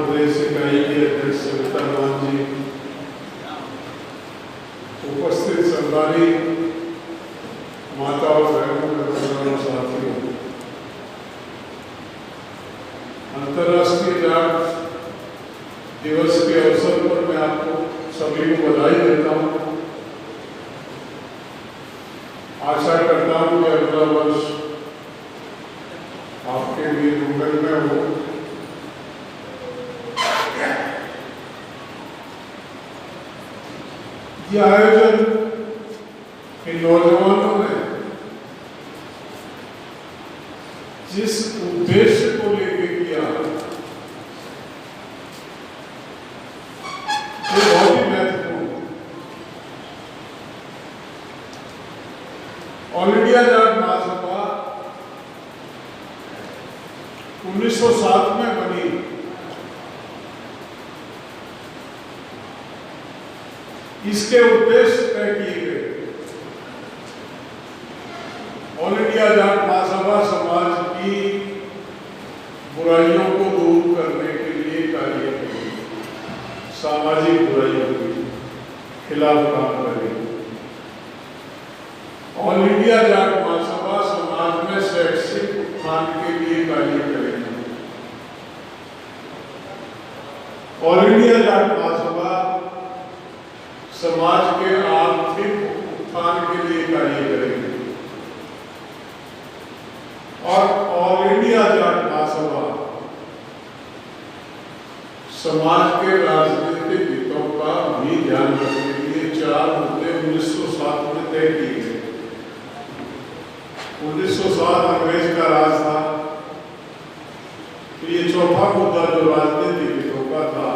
प्रदेश इकाई के अध्यक्ष सविता मान जी, उपस्थित सरदारी माता और बहनों, साथियों, अंतर्राष्ट्रीय जाट दिवस के अवसर पर मैं आपको सभी को बधाई देता हूँ। आशा करता हूँ कि अगला वर्ष आपके लिए मंगलमय हो। ये आयोजन इन नौजवानों ने जिस उद्देश्य को लेकर किया वो बहुत ही महत्वपूर्ण है। ऑल इंडिया जाट महासभा 1907 में बनी। इसके उद्देश्य तय किए गए। ऑल इंडिया जाट महासभा समाज की बुराइयों को दूर करने के लिए कार्य करेगी, सामाजिक बुराइयों के खिलाफ काम करेगी। ऑल इंडिया जाट महासभा समाज में शैक्षिक उत्थान के लिए कार्य करेगी। ऑल इंडिया जाट महासभा समाज के आर्थिक उत्थान के लिए कार्य करेगी और ऑल इंडिया जाट महासभा समाज के राजनीतिक हितों का भी ध्यान रखने के लिए 4 मुद्दे 1907 में तय किए गए। 1907 अंग्रेज का राज था, तो ये चौथा मुद्दा जो राजनीतिक हितों का था,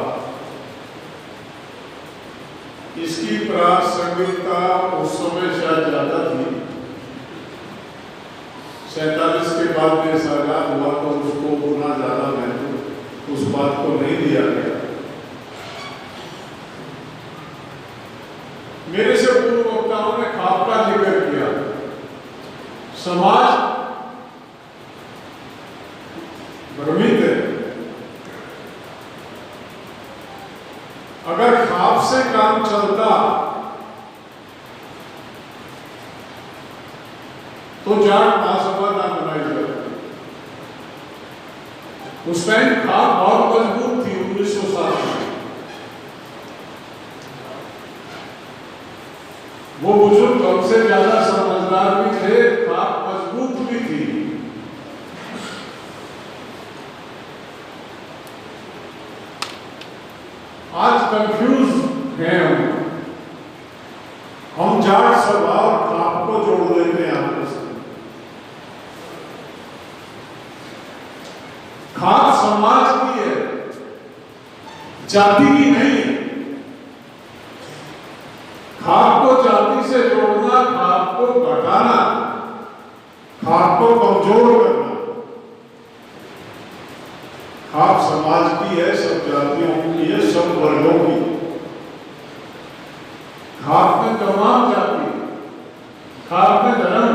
इसकी प्रासंगिकता उस समय शायद ज्यादा थी। 47 के बाद देश आजाद हुआ तो उसको उतना ज्यादा महत्व उस बात को नहीं दिया गया। मेरे से पूर्व वक्ताओं ने खाप का जिक्र किया। समाज भ्रमित है। अगर खाप से काम चलता तो जाट महासभा ना बनाई जाती। उस टाइम खाप बहुत मजबूत थी। 1907 में वो बुजुर्ग हमसे ज्यादा समझदार भी थे, खाप मजबूत भी थी। आज कंफ्यूज हैं हम जाट सभा और खाप को जोड़ देते हैं आपस में। खाप समाज की है, जाति की नहीं है। खाप को जाति से जोड़ना, खाप को घटाना, खाप को कमजोर करना। खाप समाज की है, सब जातियों की है, सब वर्गों की। खाप में तमाम जाति, खाप में धर्म,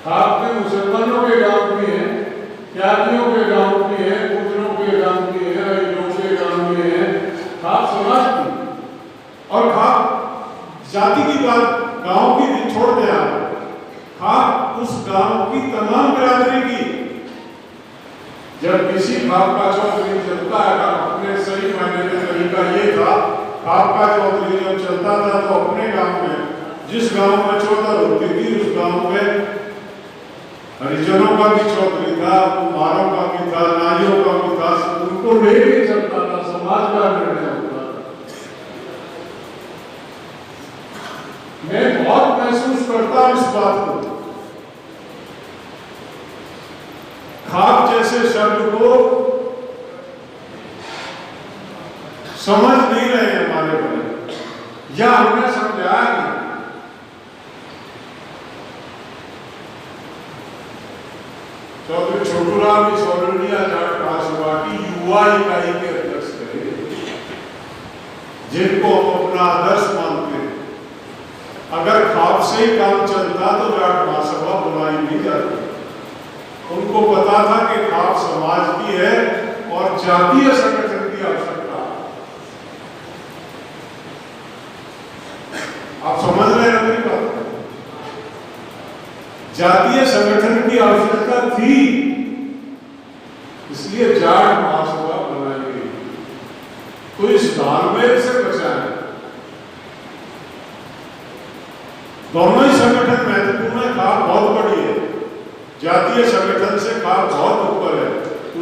खाप में मुसलमानों के गांव भी है, त्यागियों के गांव भी है, गुजरों के गांव भी है, अहिरों के गांव भी है। खाप समाज की और खाप जाति की बात गांव की भी छोड़ दिया। खाप उस गांव की तमाम बिरादरी की। जब किसी खाप का चौधरी चलता है, अपने सही मायने में तरीका ये था, खाप का चौधरी जब चलता था तो अपने गांव में, जिस गांव में चौधर होती थी, उस गांव में हरिजनों का भी चौधरी था, कुम्हारों का भी था, नाइयों का भी था। उनको ले नहीं सकता था, समाज का निर्णय होता था। मैं बहुत महसूस करता हूं इस बात को। खाप जैसे शब्द को समझ नहीं रहे हमारे बड़े, या हमने समझाया नहीं। चौधरी छोटूराम इस ऑल इंडिया जाट महासभा की युवा इकाई के अध्यक्ष थे, जिनको हम अपना आदर्श मानते हैं। अगर खाप से ही काम चलता तो जाट महासभा बुलाई नहीं जाती। उनको पता था कि खाप समाज की है और जातीय संगठन की आवश्यकता। आप समझ रहे हैं मेरी बात? जातीय संगठन की आवश्यकता थी, इसलिए जाट महासभा बनाई गई। तो इस तालमेल से बचाएं। दोनों ही संगठन महत्वपूर्ण है, खाप बहुत बड़ी है, जातीय संगठन से खाप बहुत ऊपर है,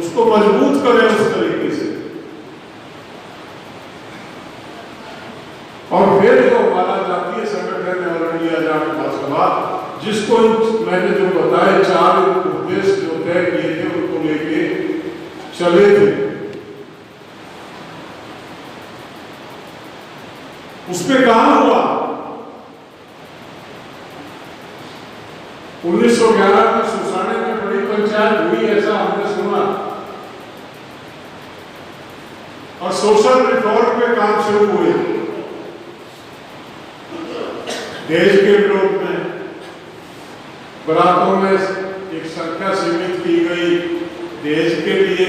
उसको मजबूत करें उस तरीके से। और फिर जो हमारा जातीय संगठन है ऑल इंडिया जाट महासभा, जिसको मैंने जो बताया 4 उद्देश्य जो तय किए थे उनको लेके चले थे, उस पे काम हुआ। 1911 में सुसाने में बड़ी पंचायत हुई, ऐसा हमने सुना, और सोशल रिफॉर्म पे काम शुरू हुए देश के विरोध में। बरातों में एक संख्या सीमित की गई, देश के लिए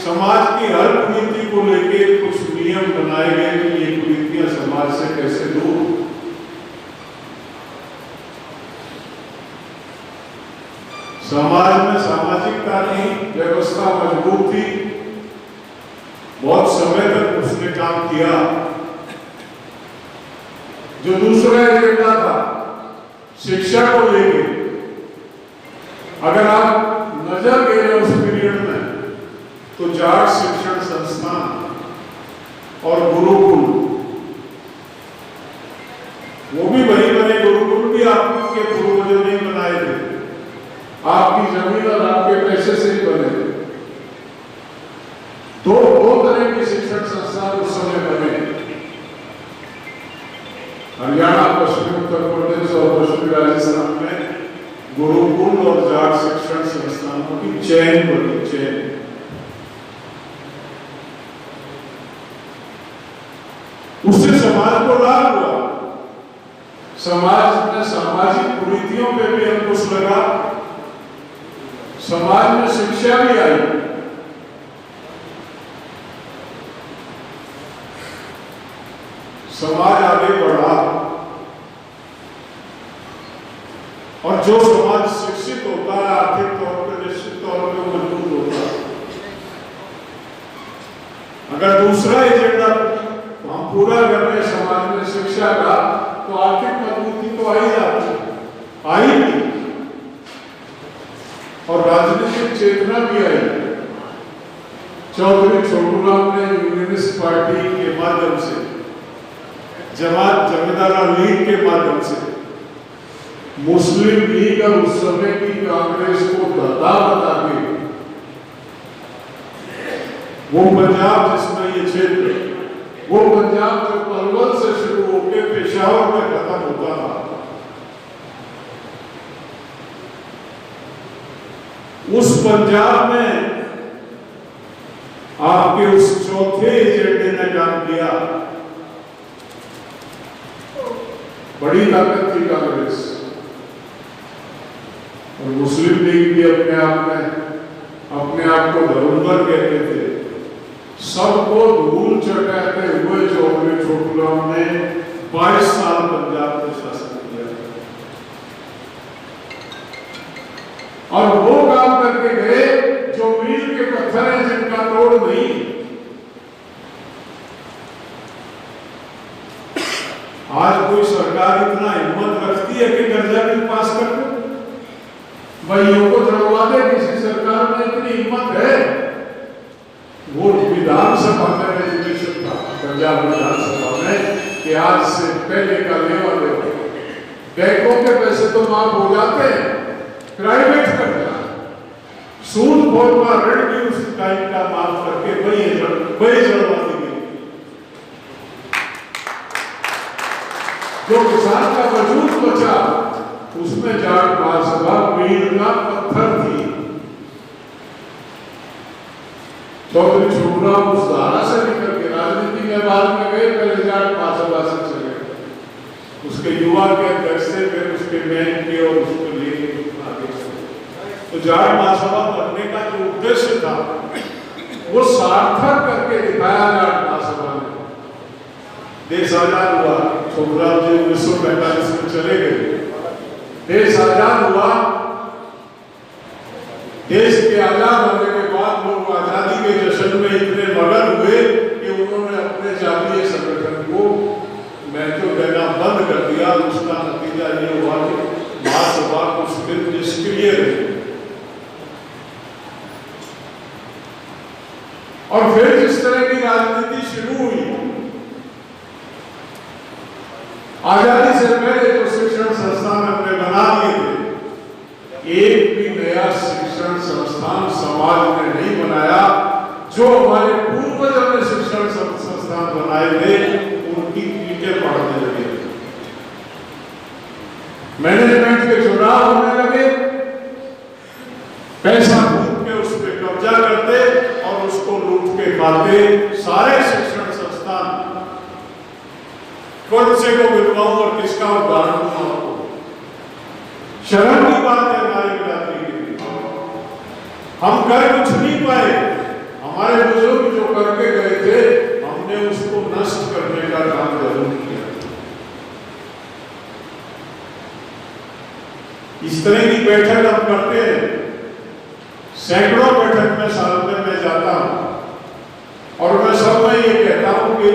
समाज की हर कुरीति को लेकर कुछ नियम बनाए गए कि ये कुरीतियां समाज से कैसे दूर। समाज में सामाजिकता की व्यवस्था मजबूत थी, बहुत समय तक उसने काम किया। जो दूसरा एजेंडा था शिक्षा को लेकर, अगर आप नजर गए उस पीरियड में तो जाट शिक्षण संस्थान और गुरुकुल, वो भी वही बने, गुरुकुल भी आपके पूर्वजों ने बनाए थे, आपकी जमीन और आपके पैसे से ही बने थे। तो 2 तरह के शिक्षण संस्थान उस समय बने, हरियाणा, पश्चिमी उत्तर प्रदेश और पश्चिमी राजस्थान में गुरुकुल और जाट शिक्षण संस्थानों की चेन बनी, चेन। उससे समाज को लाभ हुआ, समाज में सामाजिक कुरीतियों पे भी अंकुश लगा, समाज में शिक्षा भी आई। समाज आगे बढ़ा, और जो समाज शिक्षित होता है आर्थिक तौर पर निश्चित तौर पर मजबूत होता है। अगर दूसरा एजेंडा हम पूरा कर रहे समाज में शिक्षा का, तो आर्थिक मजबूती तो आई जाती, आई भी, और राजनीतिक चेतना भी आई। चौधरी छोटूराम ने यूनियनिस्ट पार्टी के माध्यम से, जमात जमींदारा लीग के माध्यम से, मुस्लिम लीग और उस समय की कांग्रेस को धता बता के, वो पंजाब जिसमें ये क्षेत्र, वो पंजाब जो पलवल से शुरू होकर पेशावर में खत्म होता था, उस पंजाब में आपके उस चौथे एजेंडे ने काम किया। बड़ी ताकत थी कांग्रेस, और मुस्लिम लीग भी अपने आप को धर्मवर कहते थे। सबको धूल चटाते हुए चौधरी छोटूराम ने 22 साल पंजाब में शासन किया, और वो काम करके गए जो मील के पत्थर हैं जिनका तोड़ नहीं। आज कोई सरकार इतना हिम्मत रखती है कि कर्जा बिल पास कर दे, भाइयों को जड़वा दे, किसी सरकार में इतनी हिम्मत है? वो विधानसभा में रेजोल्यूशन था, पंजाब विधानसभा में, कि आज से पहले का लेवा देवा, बैंकों के पैसे तो माफ हो जाते हैं, प्राइवेट कर दिया, सूद बहुत बार ऋण भी उस टाइम का माफ करके वही जड़वा दी गई। जो किसान का वजूद बचा, उसमें जाट महासभा मील का पत्थर थी। चौधरी छोटूराम उस धारा से निकल के राजनीति में बाद में गए, पहले जाट महासभा से चले गए, उसके युवा के अध्यक्ष से, फिर उसके मेन के, और उसको लेके आगे चले। तो जाट महासभा बनने का जो उद्देश्य था वो सार्थक करके दिखाया जाट महासभा ने। देश आजाद हुआ, छोटूराम जी 1945 में चले गए, देश आजाद हुआ। देश के आजाद होने के बाद लोग आजादी के जश्न में इतने मगन हुए कि उन्होंने अपने जातीय संगठन को महत्व देना बंद कर दिया। उसका नतीजा ये हुआ कि महासभा कुछ दिन निष्क्रिय रही और फिर जिस तरह की राजनीति शुरू हुई, आजादी से पहले तो शिक्षण संस्थान हमने बना दिए थे, एक भी नया शिक्षण संस्थान समाज ने नहीं बनाया। जो हमारे पूर्वजों ने शिक्षण संस्थान बनाए थे उनकी ईंटें पड़ने लगे, मैनेजमेंट के चुनाव होने लगे, पैसा लूट के उस पर कब्जा करते और उसको लूट के खाते सारे शिक्षण संस्थान। कौन से को विधवाओं और किसका उदाहरण दूं आपको? शर्म की बात है हमारे बिरादरी के लिए। हम कर कुछ नहीं पाए, हमारे बुजुर्ग जो करके गए थे हमने उसको नष्ट करने का काम जरूर किया। इस तरह की बैठक हम करते हैं, सैकड़ों बैठक में साल में मैं जाता हूं और मैं सब में ये कहता हूं कि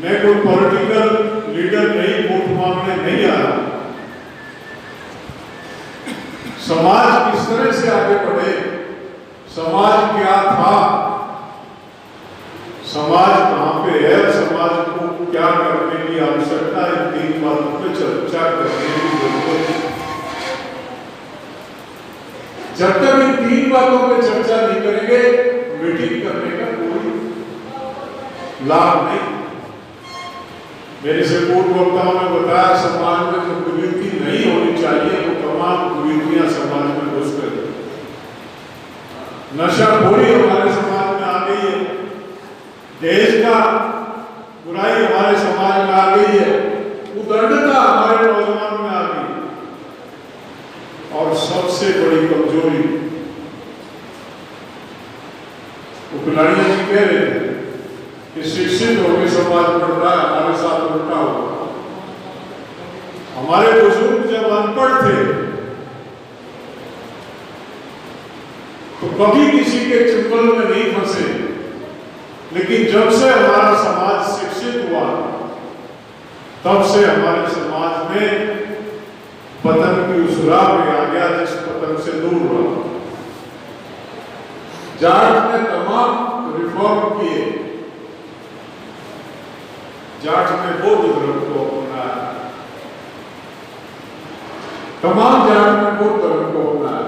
मैं कोई पॉलिटिकल लीडर नहीं, वोट मांगने नहीं आ रहा। समाज किस तरह से आगे बढ़े, समाज क्या था, समाज कहां पे है, समाज को क्या करने की आवश्यकता है, तीन बातों पर चर्चा करने की जरूरत है। जब तक इन तीन बातों पर चर्चा नहीं करेंगे मीटिंग करने का कोई लाभ नहीं। मेरे से पूर्व वक्ताओं ने बताया समाज में जो कुरीति नहीं होनी चाहिए वो तमाम कुरीतियां समाज में घुस गई। नशाखोरी हमारे समाज में आ गई है, देश का बुराई हमारे समाज में आ गई है, उदंडता हमारे नौजवान में आ गई और सबसे बड़ी कमजोरी उपलाड़िया जी कह रहे थे कि शिक्षित होकर समाज बढ़ता है, हमारे साथ उल्टा होगा। हमारे बुजुर्ग जब अनपढ़ थे तो कभी किसी के चुंगल में नहीं फंसे, लेकिन जब से हमारा समाज शिक्षित हुआ तब से हमारे समाज में पतन की उस राह पे आ गया जिस पतन से दूर हुआ। जाट ने तमाम रिफॉर्म किए, जाट ने बौद्ध धर्म को अपनाया, तमाम जाट ने बौद्ध धर्म को अपनाया।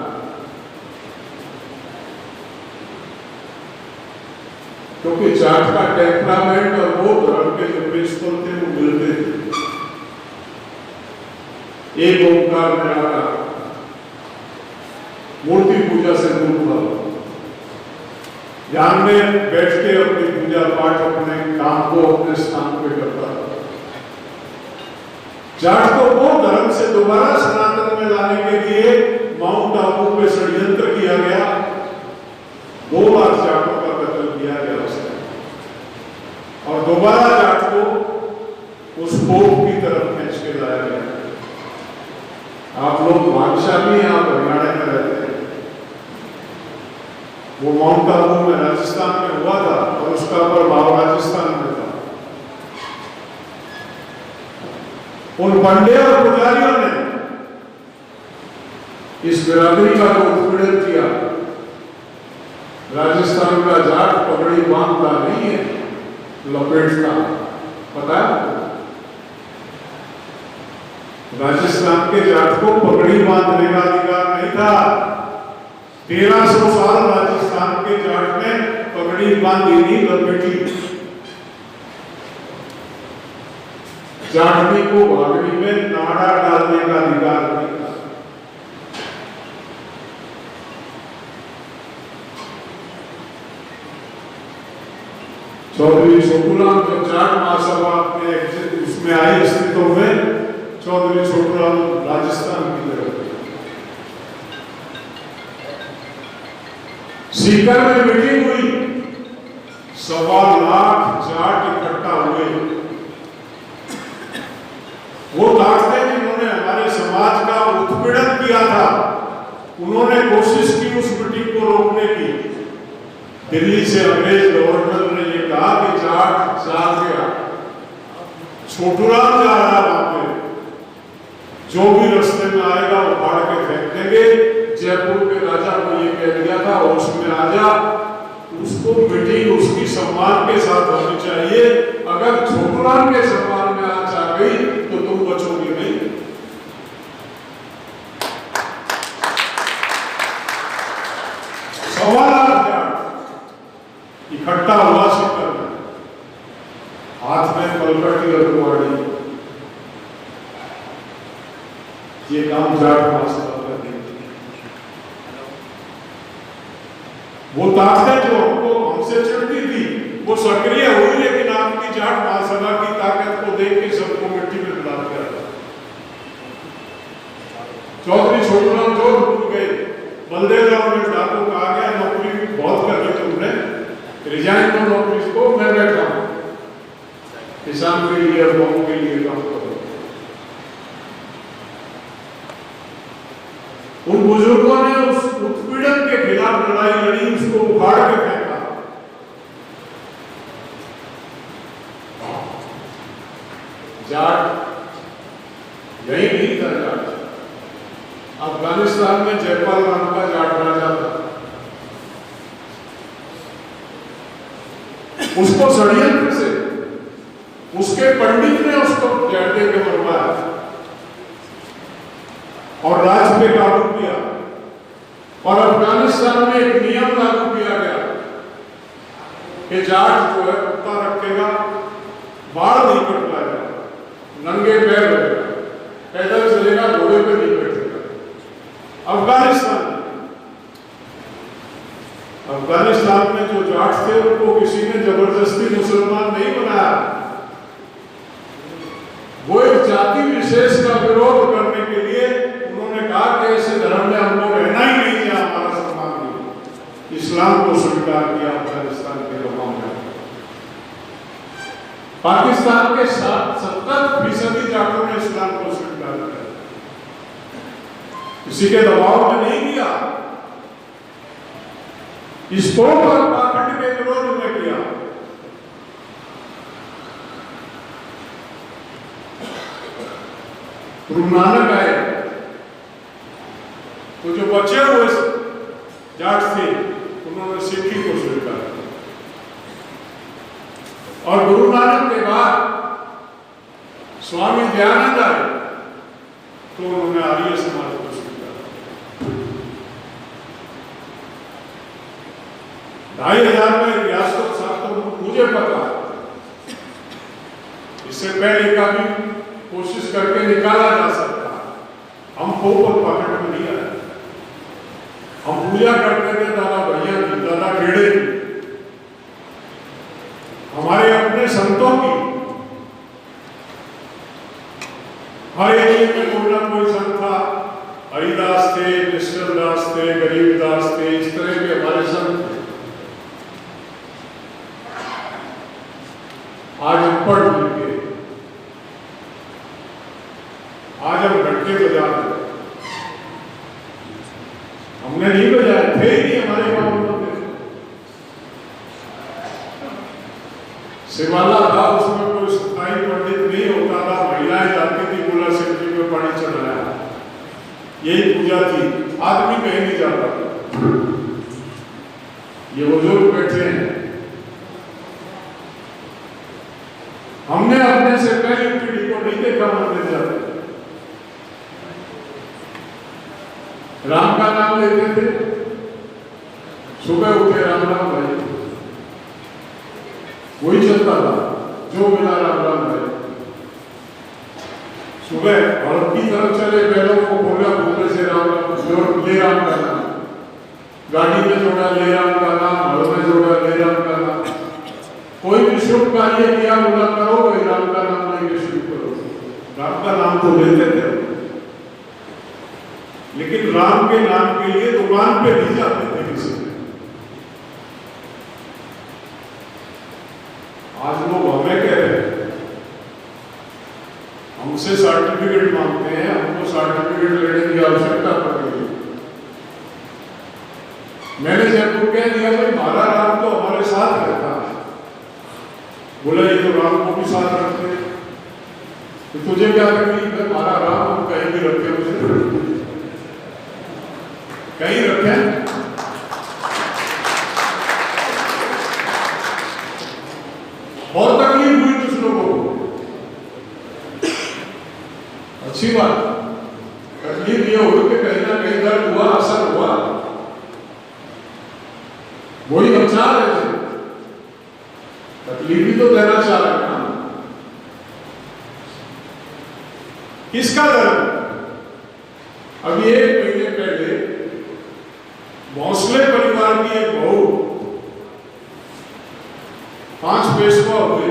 क्योंकि जाट का टेम्परामेंट और बौद्ध धर्म के जो प्रिंसिपल थे वो मिलते थे। एक ओंकार निराकार, मूर्ति पूजा से दूर था, ध्यान में बैठ के अपनी पूजा पाठ अपने काम को अपने स्थान पे करता था। जाट को बौद्ध धर्म से दोबारा सनातन में लाने के लिए माउंट आबू पे षड्यंत्र किया गया, 2 लाख जाटों का कत्ल किया गया उसने और दोबारा जाट को उस पोप की तरफ खींच के लाया गया। आप लोग भाग्यशाली हैं, आप हरियाणा में रहते हैं। वो माउंट आबू में राजस्थान में हुआ था और उसका प्रभाव राजस्थान में था। उन पंडे और पुजारियों ने इस बिरादरी का जो उत्पीड़न किया, राजस्थान का जाट पगड़ी बांधता नहीं है, लपेटता, पता है? राजस्थान के जाट को पगड़ी बांधने का अधिकार नहीं था। 1300 साल राजस्थान के जाट ने पगड़ी बांधी नहीं, लपेटी। जाटनी को भागड़ी में नाड़ा डालने का अधिकार नहीं था। चौधरी छोटूराम जब जाट महासभा उसमें आई अस्तित्व में, चौधरी छोटूराम राजस्थान की तरफ सीकर में मीटिंग हुई, 1.25 लाख जाट इकट्ठा हुए। वो ताकतें जिन्होंने हमारे समाज का उत्पीड़न किया था, उन्होंने कोशिश की उस मीटिंग को रोकने की। दिल्ली से अंग्रेज गवर्नर ने ये कहा कि जाट जा गया, छोटूराम जा रहा वहां पे, जो भी रास्ते में आएगा वो फाड़ के फेंक देंगे। जयपुर के राजा को ये कह दिया था, होश में आ जा, उसको मीटिंग उसकी सम्मान के साथ होनी चाहिए। अगर छोटूराम के सम्मान में आंच आ गई तो तुम बचोगे नहीं। इकट्ठा हुआ शिखर में, हाथ में पलकटी और कुआड़ी। ये काम जाट मास्टर करते। वो ताकत जो हमको हमसे चिढ़ती थी वो सक्रिय हुई, लेकिन आपकी जाट महासभा की ताकत को देख के सबको मिट्टी में मिला दिया। चौधरी छोटूराम जोधपुर गए, बलदेव राव ने डाकू कहा गया नौकरी बहुत कर ली तुमने, रिजाइन दो नौकरी को, मैं बैठा हूं किसान के लिए और गांव के लिए काम करो। उन बुजुर्गों ने उस उत्पीड़न के खिलाफ लड़ाई लड़ी, उसको उखाड़ के फेंका। जाट यही नहीं था, जाट अफगानिस्तान में जयपाल नाम का जाट राजा था, उसको षड्यंत्र से उसके पंडित ने उसको जड़ दे के मरवाया और राज पे काबू किया। और अफगानिस्तान में एक नियम लागू किया गया कि जाट जो है कुत्ता रखेगा, बाढ़ नहीं कटवाएगा, नंगे पैर रहेगा, पैदल चलेगा, घोड़े पे नहीं बैठेगा। अफगानिस्तान में जो जाट थे उनको किसी ने जबरदस्ती मुसलमान नहीं बनाया। वो एक जाति विशेष का विरोध करने के लिए उन्होंने कहा कि ऐसे धर्म में हमको रहना ही नहीं है, हमारा सम्मान नहीं। इस्लाम को स्वीकार किया अफगानिस्तान के लोगों ने। पाकिस्तान के 70% जाटों ने इस्लाम को स्वीकार किया, किसी के दबाव में नहीं किया, इसको पाखंड के विरोध में किया। गुरु नानक आए तो जो बचे हुए जाट थे उन्होंने सिक्खी को स्वीकार किया, और गुरु नानक के बाद स्वामी दयानंद आए तो उन्होंने आर्य समाज को स्वीकार किया। 2500 में रियासत साहब तो मुझे पता, इससे पहले का भी कोशिश करके निकाला जा सकता। हम पोपट पकड़ में नहीं आए, हम पूजा करते थे दादा भैया की, दादा खेड़े की, हमारे अपने संतों की। हर एरिया में कोई ना कोई संत था, हरिदास थे, कृष्णदास थे, गरीबदास थे, इस तरह के हमारे संत थे। आज हम पढ़ लिखे, आज हम घंटे बजा रहे, हमने नहीं बजाए, थे ही नहीं हमारे गांव में। शिवाला था, उसमें कोई स्थायी पंडित नहीं होता था, महिलाएं जाती थी, बोला शिव जी में पानी चढ़ाया, यही पूजा थी, आदमी कहीं नहीं जाता। ये बुजुर्ग बैठे हैं, हमने अपने से पहली पीढ़ी को नहीं देखा मंदिर जाते। राम का नाम लेते थे, सुबह उठे राम राम भाई, वही चलता था, जो मिला राम राम भाई। सुबह भरत की तरफ चले, बैलों को बोला भूले से राम राम, ले राम का नाम, गाड़ी में जोड़ा ले राम का नाम, हल में जोड़ा ले राम का नाम। कोई भी शुभ कार्य किया बोला करो, कोई राम का नाम लेके शुरू करो। राम का नाम तो लेते थे, लेकिन राम के नाम के लिए दुकान पे नहीं जाते थे किसी में। हमसे सर्टिफिकेट मांगते हैं, हमको सर्टिफिकेट लेने की आवश्यकता पड़ रही है। मैंने जयपुर कह दिया भाई हमारा राम तो हमारे साथ रहता है। बोला ये तो राम को भी साथ रखते हैं, तो तुझे क्या तकलीफ है? हमारा राम हम कहीं भी रखे, उसे कहीं रखे। बहुत तकलीफ हुई कुछ लोगों को, अच्छी बात। तकलीफ ये हुई कि कहीं ना कहीं दर्द हुआ, असर हुआ, वही हम चाह रहे थे। तकलीफ भी तो देना चाह रहे हैं ना। किसका दर्द? अभी 1 महीने पहले भोंसले परिवार की एक बहू 5 पेशवा हुए।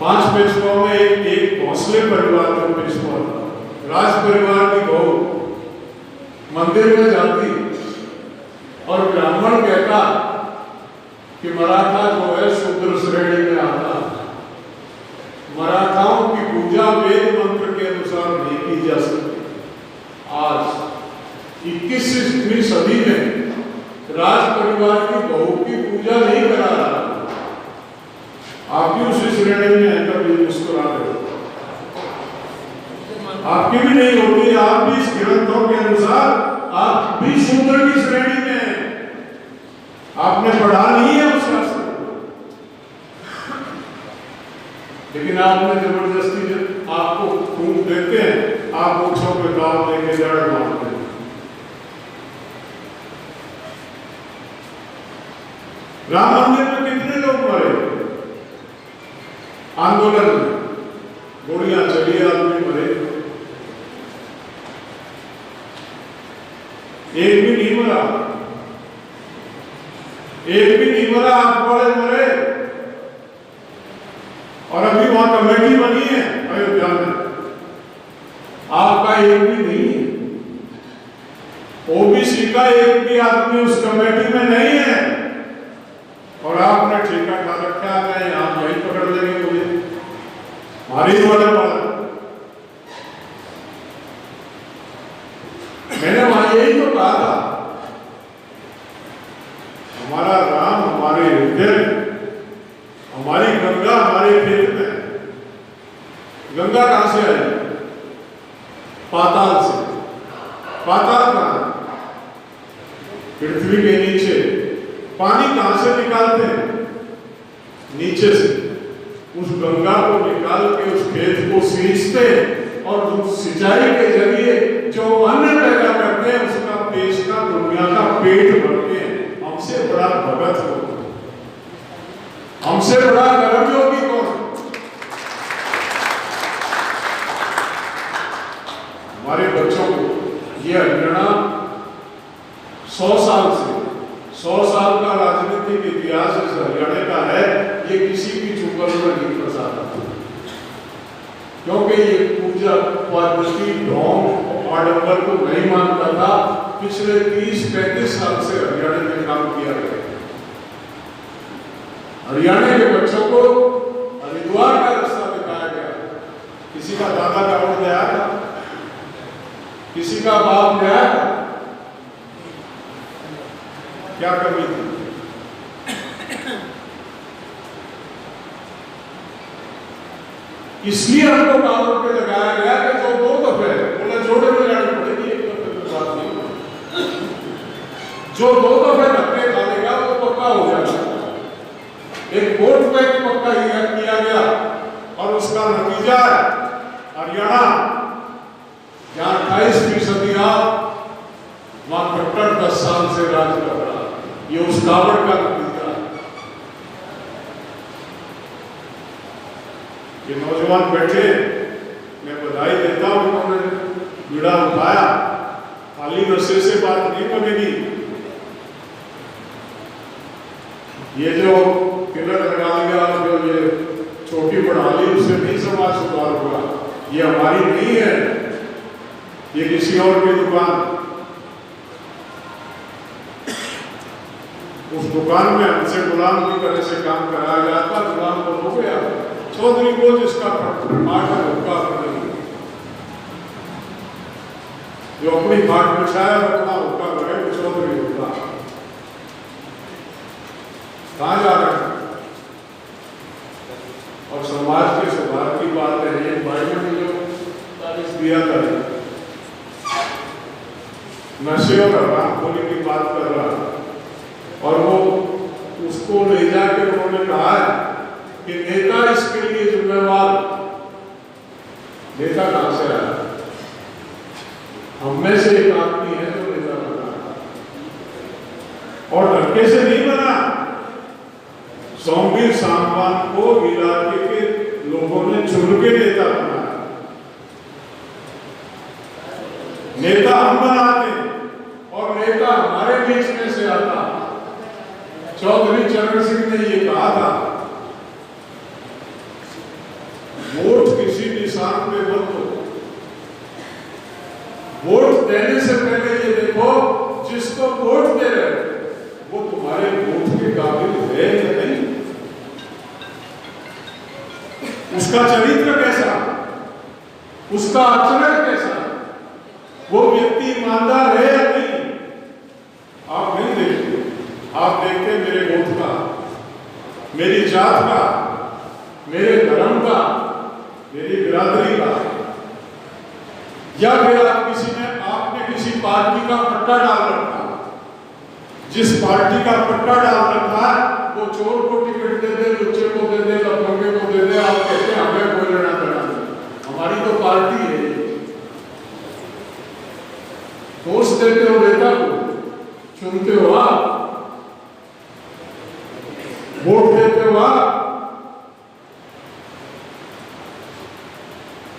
5 पेशवा में एक भोंसले परिवार का पेशवा था। राज परिवार की बहू मंदिर में जाती और ब्राह्मण कहता कि मराठा जो है शूद्र श्रेणी में आता, मराठाओं की पूजा वेद मंत्र के अनुसार नहीं की जा सकती। आज 21वीं सदी में राज परिवार की बहू की पूजा नहीं करा रहा। आप भी उसी श्रेणी में हैं, कभी मुस्कुरा रहे हो। आपकी भी नहीं होती, आप भी इस ग्रंथों के अनुसार आप भी शूद्र की श्रेणी में हैं। आपने पढ़ा नहीं है उस शास्त्र को, लेकिन आपने जबरदस्ती जब आपको फूंक देते हैं, आप मोक्षों पे दाव देके जड़ मारते हैं। राम मंदिर में कितने लोग मरे आंदोलन में? गोलियां चली, आदमी मरे, एक भी नहीं मरा, एक भी नहीं मरा, आप बड़े मरे। और अभी वहां कमेटी बनी है अयोध्या में, आपका एक भी नहीं है। ओबीसी का एक भी आदमी उस कमेटी में नहीं है, और आपने ठेका खा रखा है। आप यही पकड़ लेंगे मुझे, हमारी वाले वाला। मैंने वहां यही तो कहा था, हमारा राम हमारे हृदय, हमारी गंगा हमारे खेत में। गंगा कहां से आई? पाताल से। पाताल कहां? पृथ्वी के नीचे। पानी कहां से निकालते हैं? नीचे से। उस गंगा को निकाल के उस खेत को सींचते हैं, और उस सिंचाई के जरिए जो अन्न पैदा करते हैं उसका देश का, दुनिया का पेट भरते हैं। हमसे बड़ा भगत हो, हमसे बड़ा कर्मयोगी कौन? हमारे बच्चों को ये हरियाणा 100 साल का राजनीतिक इतिहास इस हरियाणा का है। ये किसी की चुंगल पर नहीं फंसा था, क्योंकि ये पूजा पद्धति ढोंग आडंबर को नहीं मानता था। पिछले 30-35 साल से हरियाणा में काम किया गया। हरियाणा के बच्चों को हरिद्वार का रास्ता दिखाया गया। किसी का दादा कावड़ गया था, किसी का बाप गया था, क्या कमी थी? इसलिए हमको कावड़ पे लगाया गया कि जो 2 दफे बोले जोड़े में जानी पड़ेगी, 1 दफे की बात नहीं। जो 2 दफे धक्के खा लेगा वो पक्का हो जाएगा। एक वोट बैंक पक्का किया गया, और उसका नतीजा है हरियाणा, जहां 28% आप वहां खट्टर 10 साल से राज कर रहा। ये उस कावड़ का नतीजा है। ये नौजवान बैठे, मैं बधाई देता हूं, उन्होंने बीड़ा उठाया। खाली नशे से बात नहीं बनेगी। ये जो तिलक लगा लिया, जो ये छोटी बढ़ा ली, उससे नहीं समाज सुधार होगा। ये हमारी नहीं है, ये किसी और की दुकान। उस दुकान में हमसे गुलाम की तरह से काम कराया जाता। गुलाम तो हो गया, चौधरी को जिसका पाठ है उसका नहीं, जो अपनी पाठ बिछाया रखना उसका रहे चौधरी होता। कहाँ जा रहे हैं? और समाज के सुधार की बात है, ये बाइबल में जो दिया था नशे और हराम होने की बात कर रहा, और वो उसको ले जाकर उन्होंने कहा है कि नेता इसके लिए जिम्मेवार। नेता कहां से आया? हम में से एक आदमी है जो नेता बना, और धक्के से नहीं बना। सोमवीर सांगवान को इलाके के लोगों ने चुन के नेता बनाया। नेता हम बनाते और नेता हमारे बीच में से आता। चौधरी चरण सिंह ने ये कहा था, वोट किसी निशान पे मत दो, वोट देने से पहले ये देखो जिसको वोट दे रहे वो तुम्हारे वोट के काबिल है या नहीं, उसका चरित्र कैसा, उसका आचरण कैसा, वो व्यक्ति ईमानदार है या नहीं। आप नहीं देखते, आप देखते मेरे गोत्र का, मेरी जात का, मेरे धर्म का, मेरी बिरादरी का, या फिर आपने किसी पार्टी का पट्टा डाल रखा। जिस पार्टी का पट्टा डाल रखा वो चोर को टिकट दे दे, लुच्चे को दे दे, लफंगे को दे दे, आप कहते हैं हमें कोई लेना देना नहीं, हमारी तो पार्टी है। फोर्स देते हो नेता को, चुनते हो आप, वोट देते हो आप।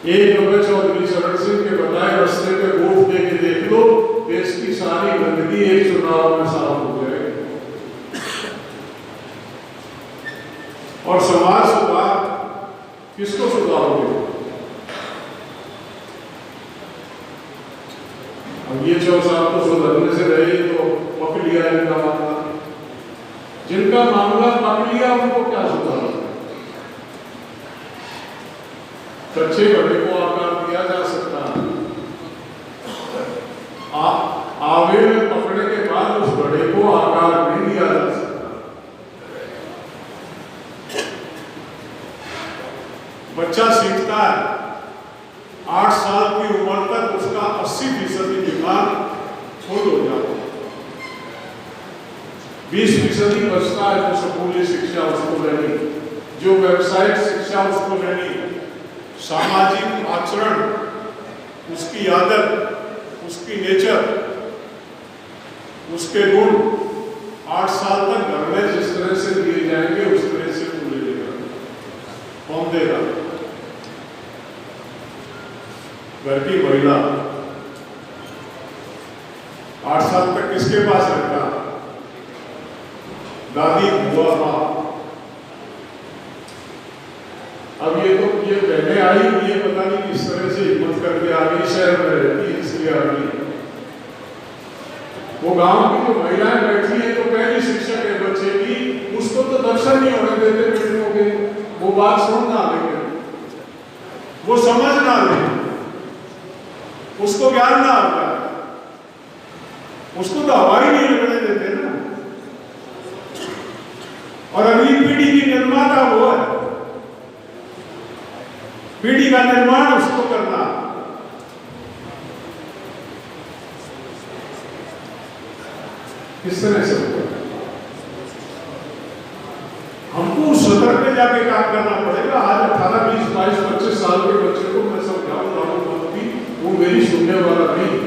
एक नंबर चौधरी चरण सिंह के बताए रास्ते पे वोट दे के देख लो, देश की सारी गंदगी एक चुनाव में साफ हो जाएगी। और समाज सुधार किसको सुधारोगे? अब ये 4 साल तो सुधरने से रहे तो पक लिया इनका मामला, जिनका मामला पक लिया उनको क्या सुधार? कच्चे घड़े को आकार दिया जा सकता है, आवे में पकड़ने के बाद उस घड़े को आकार नहीं दिया जा सकता। बच्चा सीखता है, 8 साल की उम्र तक उसका 80% दिमाग खुद हो जाता है, 20% बचता है जो स्कूली शिक्षा उसको लेनी, जो वेबसाइट शिक्षा उसको लेनी, सामाजिक आचरण, उसकी आदत, उसकी नेचर, उसके गुण 8 साल तक घर में जिस तरह से दिए जाएंगे उस तरह से वो ले लेगा। कौन देगा? घर की महिला 8 साल तक किसके पास रहता? दादी, बुआ, माँ। अब ये बहने आई, ये पता नहीं किस तरह से हिम्मत करके आ गई, शहर में रहती है इसलिए आ गई। वो गांव की जो महिलाएं बैठी है तो पहली शिक्षक है बच्चे की, उसको तो दर्शन नहीं होने देते बेटियों के, वो बात सुन ना ले, वो समझ ना ले, उसको ज्ञान ना होगा, उसको तो हवा ही नहीं लगने देते ना। और अगली पीढ़ी की निर्माता वो है, पीढ़ी का निर्माण उसको करना। किस तरह से होगा? हमको सतर पे जाके काम करना पड़ेगा। आज 18, 20, 22, 25 साल के बच्चे को मैं समझाऊं वो मेरी सुनने वाला नहीं,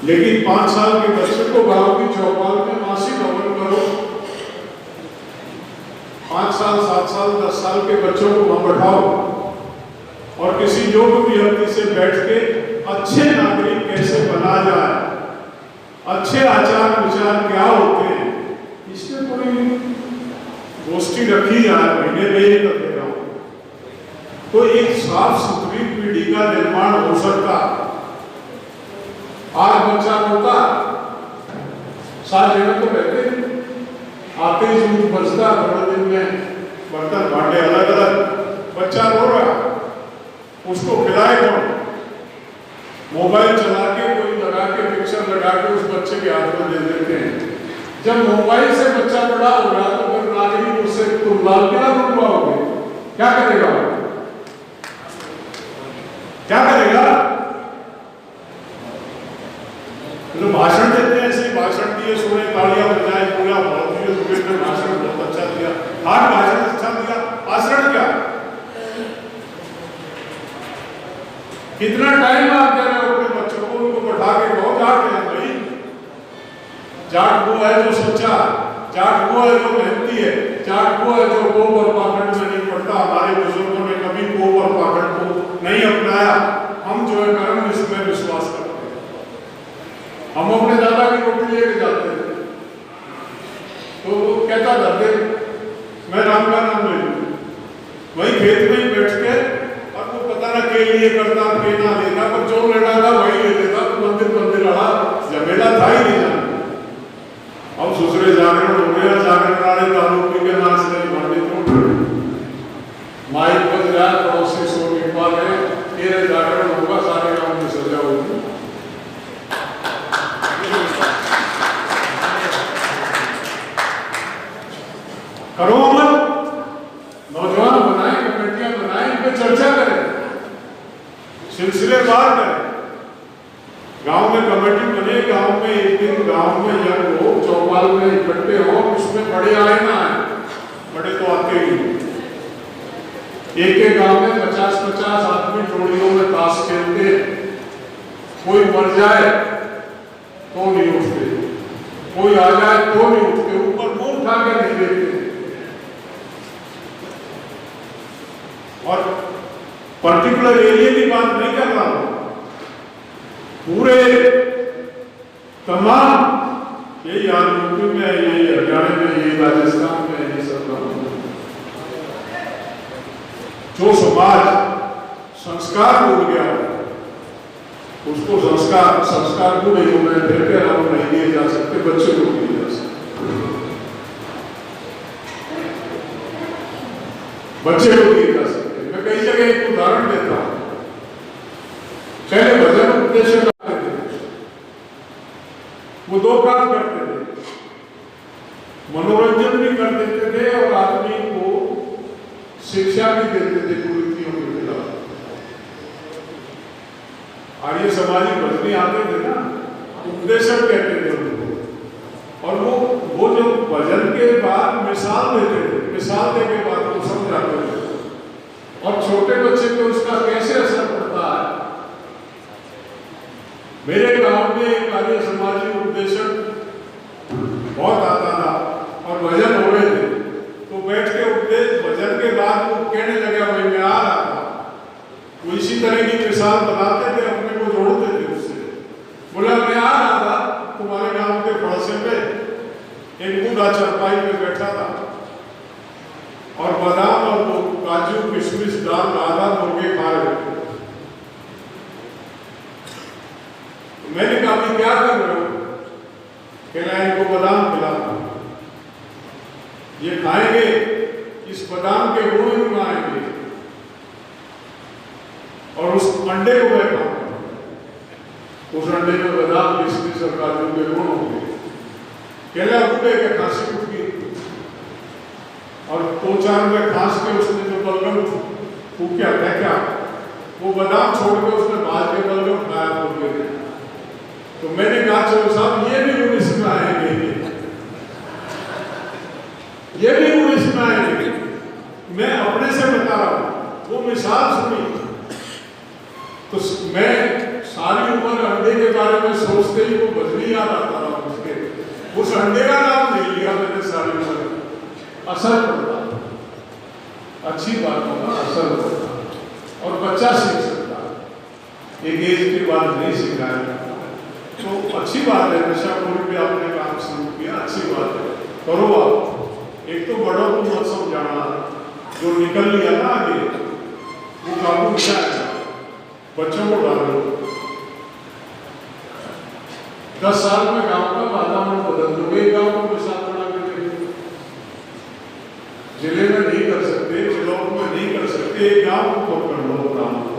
लेकिन 5 साल के बच्चे को गांव की चौपाल में मासिक हवन करो, 5 साल, 7 साल, 10 साल के बच्चों को वहां बैठाओ और किसी योग व्यक्ति से बैठ के अच्छे नागरिक कैसे बना जाए, अच्छे आचार विचार क्या होते हैं, इसमें कोई गोष्ठी रखी जाए, महीने में एक कर देगा तो एक साफ सुथरी पीढ़ी का निर्माण हो सकता। आज बच्चा होता 7 जगह तो रहते आते ही दूध बचता 15 दिन में बर्तन भांडे अलग अलग। बच्चा रो रहा, उसको खिलाए कौन? मोबाइल चला के कोई लगा के पिक्चर लगा के उस बच्चे के हाथ में दे देते हैं। जब मोबाइल से बच्चा बड़ा हो रहा तो फिर नागरिक उससे तुम लाल क्या रुकवाओगे? क्या करेगा? क्या करेगा? तो भाषण देते हैं, ऐसे भाषण दिए, सोने तालियां बजाए, पूरा बहुत भाषण बहुत अच्छा दिया, हर भाषण अच्छा दिया, आचरण क्या? कितना टाइम आप दे रहे हो अपने बच्चों को? उनको बैठा के बहुत जाट है भाई, जाट वो है जो सोचा, जाट वो है जो मेहनती है, जाट वो है जो कोप और पाखंड में नहीं पड़ता। हमारे बुजुर्गों ने कभी कोप और पाखंड को नहीं अपनाया। हम जो है कर्म इसमें विश्वास करते हैं। हम अपने दादा की रोटी लेके जाते थे तो वो कहता था मैं राम का नाम ले लूँ, वही खेत में ही बैठ के, और वो पता ना के लिए करता के ना लेना, पर जो लेना था वही ले लेता। तो मंदिर मंदिर रहा, जमेला था ही नहीं जाना। अब दूसरे जागरण हो गया, जागरण वाले दारू पी के नाच रहे, भांडे तोड़ रहे, माइक बज रहा है, पड़ोसी सो के पा रहे, तेरे जागरण होगा, सारे गांव में सजा होगी। करो अमल, नौजवान बनाए, कमेटियां बनाए, इन पे चर्चा करें, सिलसिलेवार करें। गांव में कमेटी बने, गांव में एक दिन गांव में जब लोग चौपाल में इकट्ठे हो, उसमें बड़े आए ना आए, बड़े तो आते ही। एक एक गांव में 50-50 आदमी टोलियों में ताश खेलते, कोई मर जाए तो नहीं उठते, कोई आ जाए तो नहीं उठते, ऊपर मुंह उठा के नहीं देखते। और पर्टिकुलर एरिया की बात नहीं कर रहा हूं, पूरे तमाम, यही यूपी में, यही हरियाणा में, यही राजस्थान में, यही सब जो समाज संस्कार भूल गया उसको संस्कार को नहीं होना, फिर के हम नहीं दिए जा सकते, बच्चे को दिए जा सकते, बच्चे को दिए जा सकते। मैं कई जगह एक उदाहरण देता हूं। पहले भजन उपदेश करते थे, वो दो काम करते थे, मनोरंजन भी कर देते थे और आदमी को शिक्षा भी देते थे कुरीतियों के खिलाफ। आर्य समाजी भजनी आते थे ना, उपदेशक कहते थे उनको, और वो जो भजन के बाद मिसाल देते थे, मिसाल दे के बाद वो समझाते थे, और छोटे बच्चे पे उसका कैसे असर पड़ता है। मेरे गांव में एक आर्य समाजी उपदेशक बहुत आता था और भजन हो रहे थे, तो बैठ के उपदेश भजन के बाद वो कहने लगा, भाई मैं आ रहा था, वो इसी तरह की मिसाल बनाते थे, अपने को जोड़ते थे उससे। बोला मैं आ रहा था, तुम्हारे गांव के पड़ोसे पे एक बूढ़ा चरपाई पे बैठा था और बादाम और काजू किशमिश दाल आधा मुर्गे खा रहे थे। मैंने कहा कि क्या कर रहे हो? कहना इनको बादाम खिलाता, ये खाएंगे, इस बादाम के गुण इनमें आएंगे और उस अंडे को मैं खाऊंगा, उस अंडे में बादाम किशमिश और काजू के गुण होंगे। कहला बूढ़े के खांसी उठ गई और 2-4 में खांस के उसने जो बलगम फूकिया फेंका, वो बादाम छोड़ के उसने भाज के बलगम खाया मुर्गे ने। तो मैंने कहा चलो साहब ये भी गुण इसमें आएंगे, ये भी गुण इसमें आएंगे। मैं अपने से बता रहा हूँ, वो मिसाल सुनी तो मैं सारी उम्र अंडे के बारे में सोचते ही वो बदली याद आता रहा, उसके उस अंडे का नाम ले लिया मैंने सारी उम्र। असर पड़ता, अच्छी बात होगा, असर पड़ता और बच्चा सीख सकता, एक एज के बाद नहीं सिखाया तो अच्छी बात है। नशाखोरी पे आपने काम शुरू किया, अच्छी बात है, करो आप। एक तो बड़ों को मत समझाना, जो निकल लिया ना आगे वो काबू क्या है, बच्चों को डालो। 10 साल में गांव का वातावरण बदल दो, एक गांव को मिसाल बना के जिले में नहीं कर हूँ तो कर लो काम को।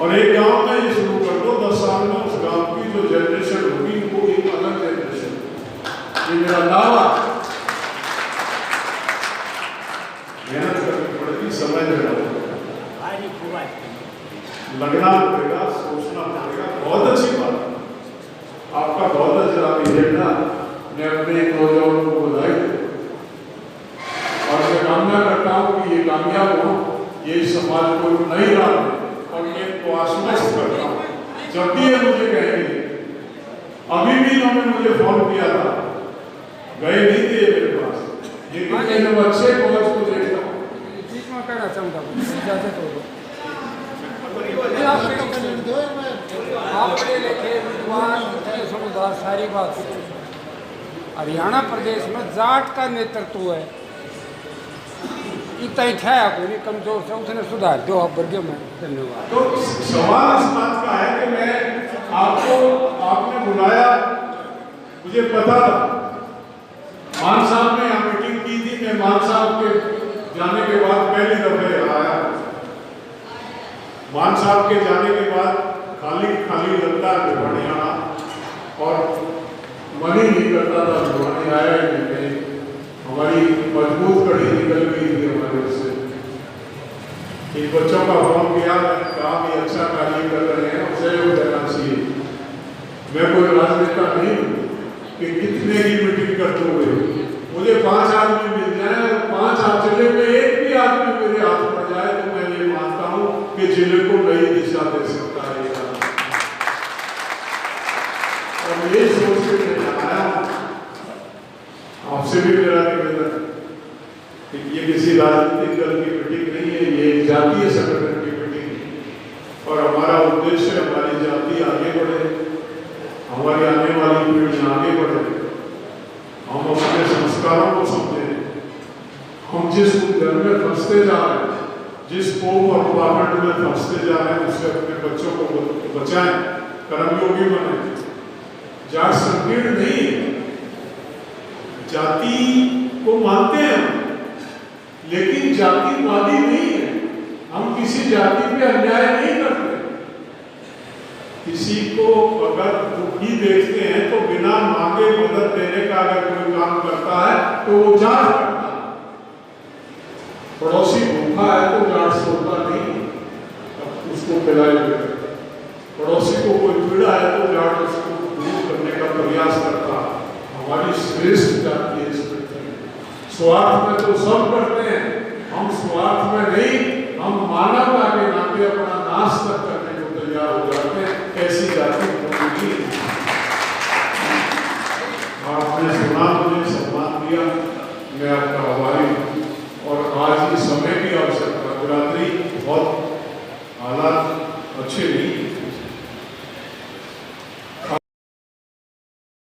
और एक गांव में ये शुरू कर दो, 10 साल में उस गांव की जो जनरेशन होगी वो एक अलग जनरेशन, ये मेरा दावा। मेहनत करनी पड़ेगी, समय देना पड़ेगा, लगना पड़ेगा, सोचना पड़ेगा। बहुत अच्छी बात है, आपका बहुत अच्छा एजेंडा। मैं अपने नौजवानों को बधाई और मैं कामना करता हूँ कि ये कामयाब हो, ये समाज को नई राह में, और मैं को आश्वस्त करता हूँ जब भी ये मुझे कहेंगे। अभी भी इन्होंने मुझे फोन किया था, गए नहीं थे मेरे पास, लेकिन मैं अच्छे कॉलेज को देखता हूँ। बीच में कहना चाहूँगा इजाजत हो आप पढ़े लिखे विद्वान समझदार, सारी बात। हरियाणा प्रदेश में जाट का नेतृत्व है, इतना ही था कोई कमजोर से उसने सुधार दो आप वर्ग में। धन्यवाद। तो सवाल इस बात का है कि मैं आपको, आपने बुलाया, मुझे पता था। मान साहब ने यहाँ मीटिंग की थी, मैं मान साहब के जाने के बाद पहली दफे आया। मान साहब के जाने के बाद खाली खाली लगता है भिवानी आना, और मन ही नहीं करता था भिवानी आया ही नहीं। हमारी मजबूत कड़ी निकल गई थी हमारे से। इन बच्चों का फोन किया, मैंने कहा कि अच्छा कार्य कर रहे हैं, उसे हो जाना चाहिए। मैं कोई राजनेता नहीं कि कितने की मीटिंग करते हुए मुझे 5 आदमी मिल जाए और 5 जिले में एक भी आदमी मेरे हाथ पड़ जाए तो मैं ये मानता हूँ कि जिले को नई दिशा दे सकता है। और ये सोच के मैं आया हूँ, आपसे भी मेरा निवेदन कि ये किसी राजनीतिक दल की मीटिंग नहीं है, ये जातीय संगठन की मीटिंग है। और हमारा उद्देश्य हमारी जाति आगे बढ़े, हमारी आने वाली पीढ़ी आगे बढ़े, हम अपने संस्कारों को समझें। हम जिस घर में फंसते जा रहे हैं, जिस कोप और पाखंड में फंसते जा रहे हैं, उससे अपने बच्चों को बचाएं, कर्मयोगी बने। जात संकीर्ण नहीं है, जाति को मानते हैं लेकिन जातिवादी नहीं है। हम किसी जाति पे अन्याय नहीं करते। किसी को अगर दुखी देखते हैं तो बिना मांगे मदद देने का अगर कोई काम करता है तो वो जांच करता है। पड़ोसी भूखा है तो जांच सोता नहीं, उसको पिलाएगा। पड़ोसी को कोई पीड़ा है तो जांच उसको दूर करने का प्रयास करता है। हमारी श्रेष्ठ जाति है। स्वार्थ में तो सब करते हैं, हम स्वार्थ में नहीं, हम मानवता के नाते अपना नाश तक करने को तैयार हो जाते हैं। ऐसी जाति होगी। आपने सुना, मुझे सम्मान दिया, मैं आपका आभारी